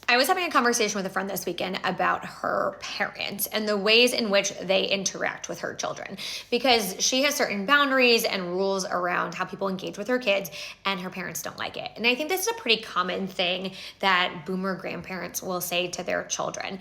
I was having a conversation with a friend this weekend about her parents and the ways in which they interact with her children, because she has certain boundaries and rules around how people engage with her kids, and her parents don't like it. And I think this is a pretty common thing that boomer grandparents will say to their children.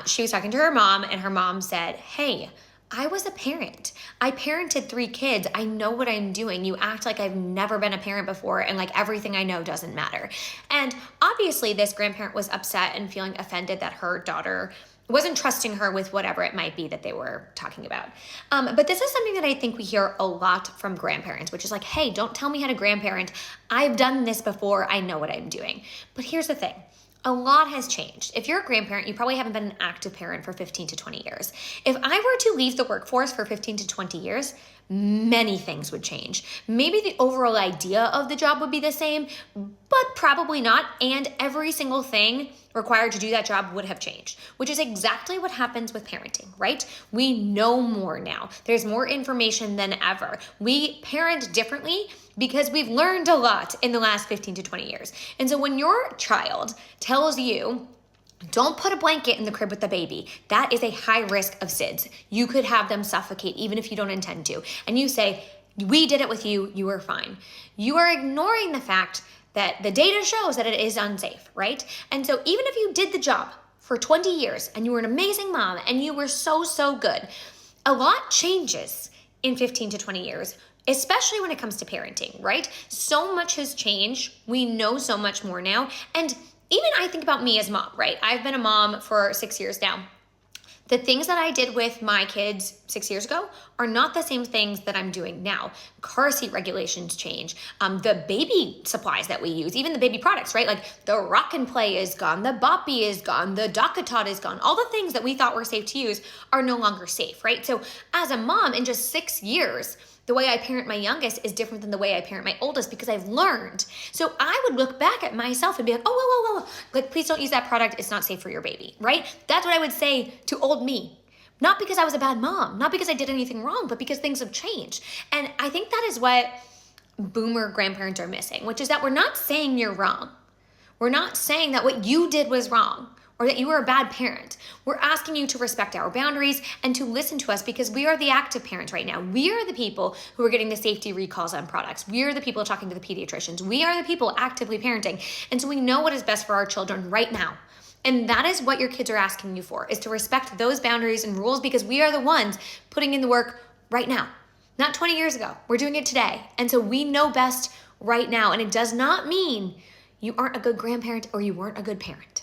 She was talking to her mom, and her mom said, "Hey, I was a parent. I parented 3 kids. I know what I'm doing. You act like I've never been a parent before and like everything I know doesn't matter." And obviously this grandparent was upset and feeling offended that her daughter wasn't trusting her with whatever it might be that they were talking about. But this is something that I think we hear a lot from grandparents, which is like, hey, don't tell me how to grandparent. I've done this before. I know what I'm doing. But here's the thing. A lot has changed. If you're a grandparent, you probably haven't been an active parent for 15 to 20 years. If I were to leave the workforce for 15 to 20 years, many things would change. Maybe the overall idea of the job would be the same, but probably not. And every single thing required to do that job would have changed, which is exactly what happens with parenting, right? We know more now. There's more information than ever. We parent differently because we've learned a lot in the last 15 to 20 years. And so when your child tells you, don't put a blanket in the crib with the baby, that is a high risk of SIDS. You could have them suffocate even if you don't intend to. And you say, we did it with you, you were fine. You are ignoring the fact that the data shows that it is unsafe, right? And so even if you did the job for 20 years and you were an amazing mom and you were so good, a lot changes in 15 to 20 years, especially when it comes to parenting, right? So much has changed. We know so much more now. And even I think about me as mom, right? I've been a mom for 6 years now. The things that I did with my kids 6 years ago are not the same things that I'm doing now. Car seat regulations change. The baby supplies that we use, even the baby products, right? Like the Rock and Play is gone, the Boppy is gone, the DockATot is gone. All the things that we thought were safe to use are no longer safe, right? So as a mom, in just 6 years, the way I parent my youngest is different than the way I parent my oldest because I've learned. So I would look back at myself and be like, oh, whoa. Like, please don't use that product. It's not safe for your baby, right? That's what I would say to old me. Not because I was a bad mom, not because I did anything wrong, but because things have changed. And I think that is what boomer grandparents are missing, which is that we're not saying you're wrong. We're not saying that what you did was wrong, or that you were a bad parent. We're asking you to respect our boundaries and to listen to us because we are the active parents right now. We are the people who are getting the safety recalls on products. We are the people talking to the pediatricians. We are the people actively parenting. And so we know what is best for our children right now. And that is what your kids are asking you for, is to respect those boundaries and rules because we are the ones putting in the work right now. Not 20 years ago. We're doing it today. And so we know best right now. And it does not mean you aren't a good grandparent or you weren't a good parent.